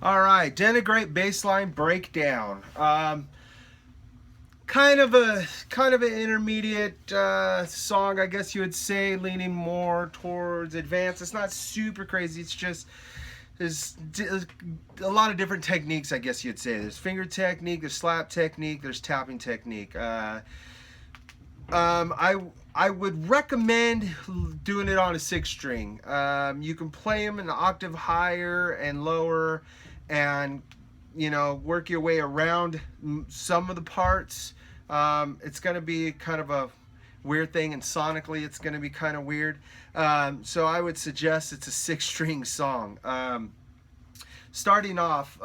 All right, Denigrate bassline breakdown. Kind of an intermediate song, I guess you would say, leaning more towards advanced. It's not super crazy. It's just there's a lot of different techniques, I guess you'd say. There's finger technique, there's slap technique, there's tapping technique. I would recommend doing it on a 6-string. You can play them an octave higher and lower, and work your way around some of the parts. It's going to be kind of a weird thing, and sonically it's going to be kind of weird. So I would suggest it's a 6-string song. Starting off,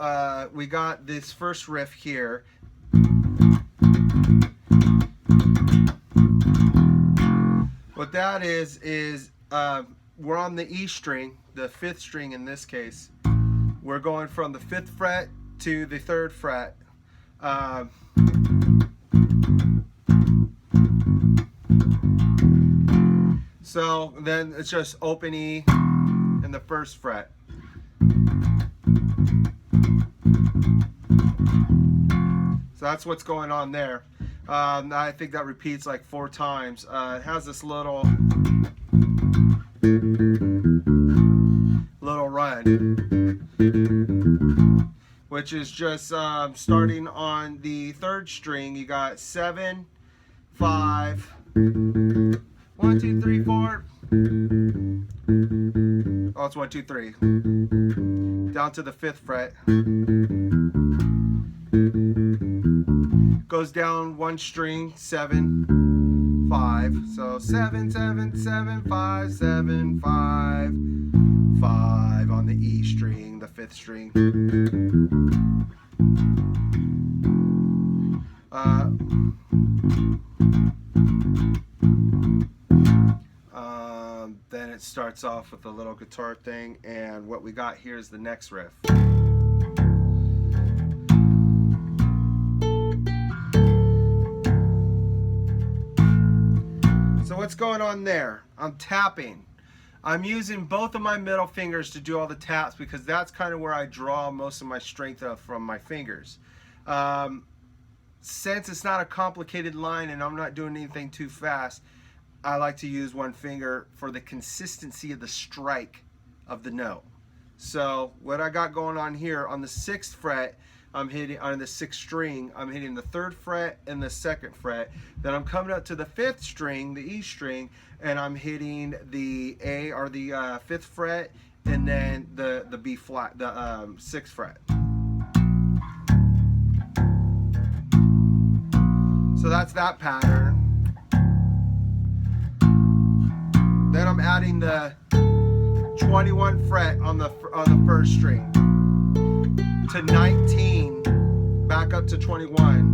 we got this first riff here. What that is we're on the E string, the 5th string in this case. We're going from the 5th fret to the 3rd fret. So then it's just open E in the 1st fret. So that's what's going on there. I think that repeats like 4 times. It has this little run, which is just starting on the 3rd string. You got 7, 5, 1, 2, 3, 4. Oh, it's 1, 2, 3. Down to the 5th fret. Goes down 1 string, 7, 5. So 7, 7, 7, 5, 7, 5, 5 on the E string, the 5th string. Then it starts off with a little guitar thing, and what we got here is the next riff. So what's going on there? I'm tapping. I'm using both of my middle fingers to do all the taps because that's kind of where I draw most of my strength from my fingers. Since it's not a complicated line and I'm not doing anything too fast, I like to use one finger for the consistency of the strike of the note. So what I got going on here, on the 6th fret, I'm hitting on the 6th string, I'm hitting the 3rd fret and the 2nd fret. Then I'm coming up to the 5th string, the E string, and I'm hitting the A or the 5th fret, and then the B flat, the 6th fret. So that's that pattern. Then I'm adding the 21 fret on the 1st string to 19, back up to 21.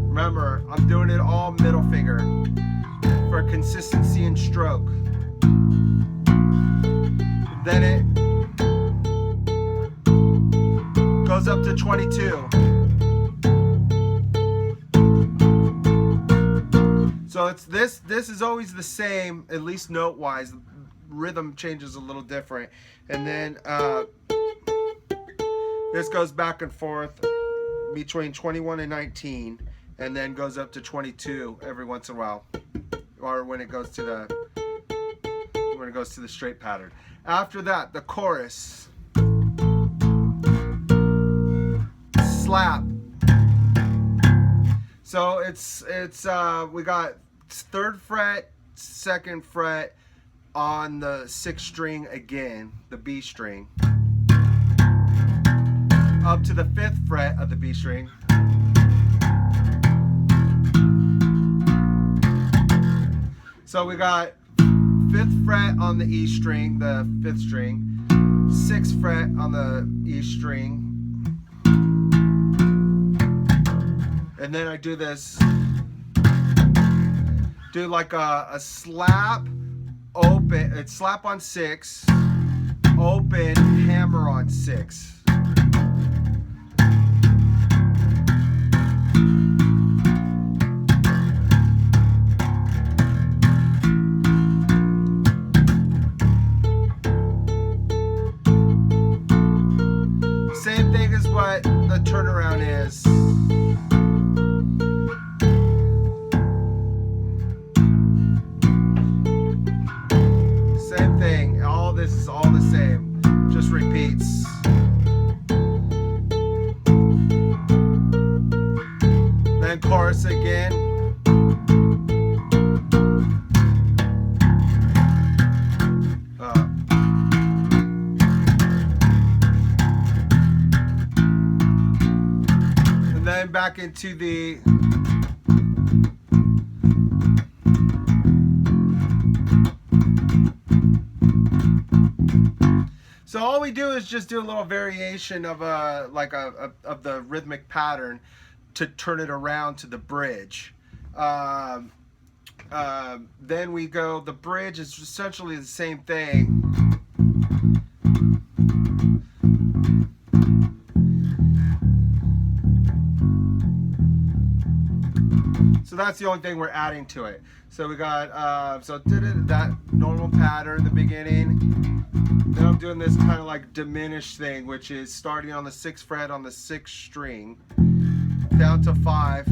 Remember, I'm doing it all middle finger for consistency and stroke. Then it goes up to 22. So it's this is always the same, at least note wise. Rhythm changes a little different, and then this goes back and forth between 21 and 19, and then goes up to 22 every once in a while, or when it goes to the straight pattern. After that, the chorus, slap. So it's we got 3rd fret, 2nd fret on the 6th string again, the B string, up to the 5th fret of the B string. So we got 5th fret on the E string, the 5th string, 6th fret on the E string, and then I do this, do like a slap, open, it's slap on 6, open, hammer on 6. the turnaround is. Same thing. All this is all the same. Just repeats. Then chorus again. And then back into the so all we do is just do a little variation of of the rhythmic pattern to turn it around to the bridge. Then we go, the bridge is essentially the same thing. So that's the only thing we're adding to it. So we got that normal pattern in the beginning. Then I'm doing this kind of like diminished thing, which is starting on the 6th fret on the 6th string, down to 5,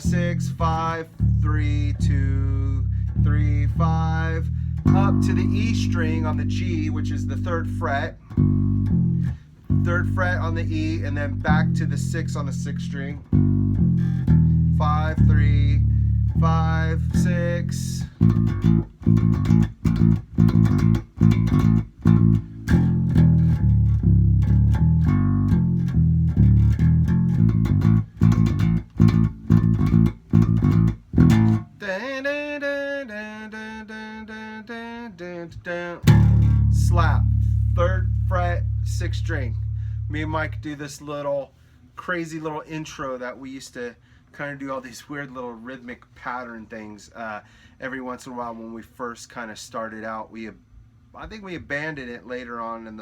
6, 5, 3, 2, 3, 5, up to the E string on the G, which is the 3rd fret, 3rd fret on the E, and then back to the 6 on the 6th string. 5, 3, 5, 6. Slap, 3rd fret, 6th string. Me and Mike do this little crazy little intro that we used to kind of do all these weird little rhythmic pattern things every once in a while when we first kind of started out. I think we abandoned it later on on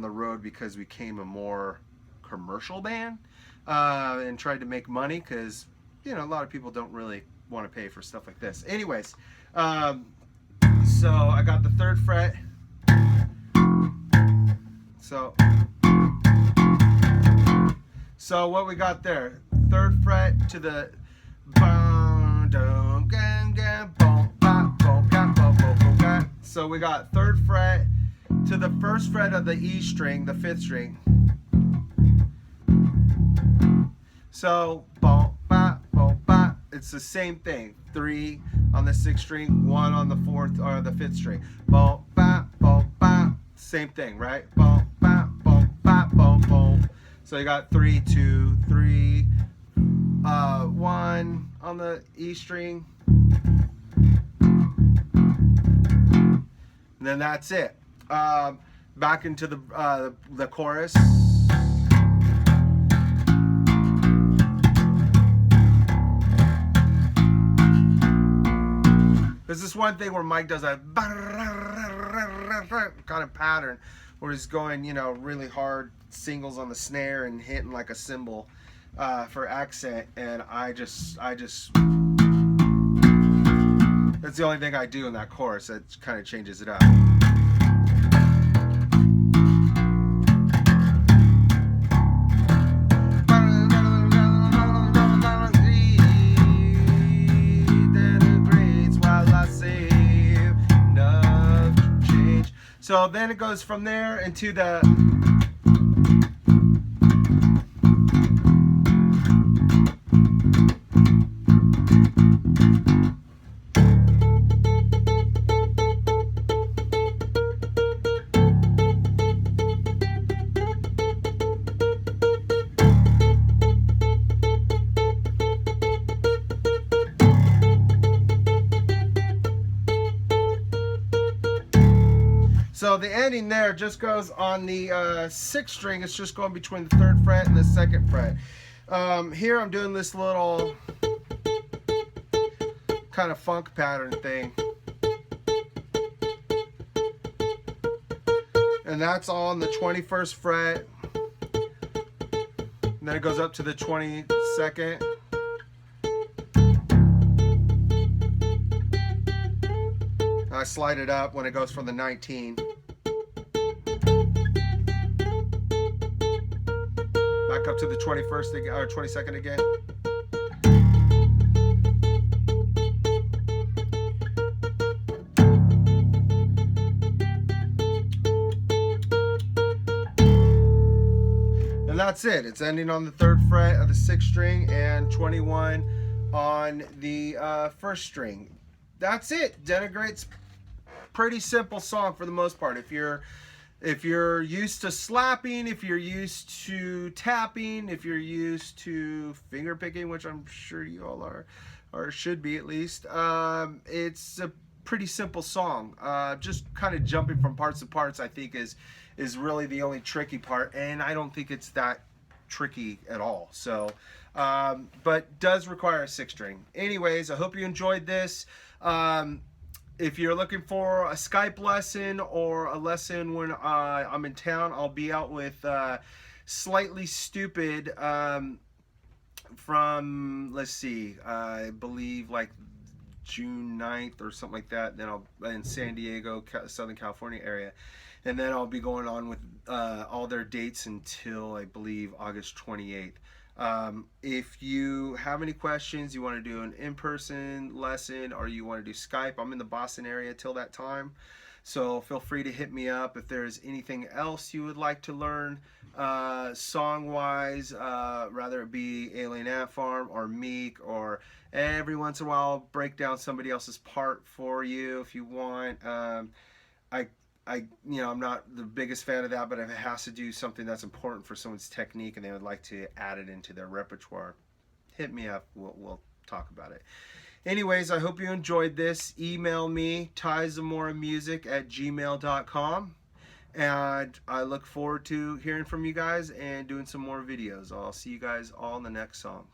the road because we became a more commercial band and tried to make money, because a lot of people don't really want to pay for stuff like this. Anyways, so I got the 3rd fret. So what we got there, 3rd fret to the so we got 3rd fret to the 1st fret of the E string, the 5th string. So it's the same thing. 3 on the 6th string, 1 on the 4th or the 5th string. Same thing, right? So you got 3, 2, 3, 1 on the E string, and then that's it. Back into the chorus. There's this one thing where Mike does a kind of pattern where he's going, really hard singles on the snare and hitting like a cymbal for accent, and I just that's the only thing I do in that chorus that kind of changes it up. So then it goes from there into the So the ending there just goes on the 6th string. It's just going between the 3rd fret and the 2nd fret. Here I'm doing this little kind of funk pattern thing. And that's on the 21st fret. And then it goes up to the 22nd. I slide it up when it goes from the 19. Back up to the 21st or 22nd again. And that's it. It's ending on the 3rd fret of the 6th string and 21 on the 1st string. That's it. Denigrate's pretty simple song for the most part. If you're used to slapping, if you're used to tapping, if you're used to finger picking, which I'm sure you all are, or should be at least, it's a pretty simple song. Just kind of jumping from parts to parts, I think, is really the only tricky part, and I don't think it's that tricky at all. So, but does require a 6th string. Anyways, I hope you enjoyed this. If you're looking for a Skype lesson or a lesson when I'm in town, I'll be out with Slightly Stupid from, let's see, I believe like June 9th or something like that. Then I'll in San Diego, Southern California area. And then I'll be going on with all their dates until, I believe, August 28th. If you have any questions, you want to do an in-person lesson, or you want to do Skype, I'm in the Boston area till that time. So feel free to hit me up if there's anything else you would like to learn song-wise, rather it be Alien Ant Farm or Meek, or every once in a while I'll break down somebody else's part for you if you want. I'm not the biggest fan of that, but if it has to do something that's important for someone's technique and they would like to add it into their repertoire, hit me up. We'll talk about it. Anyways, I hope you enjoyed this. Email me, tyezamoramusic@gmail.com, and I look forward to hearing from you guys and doing some more videos. I'll see you guys all in the next song.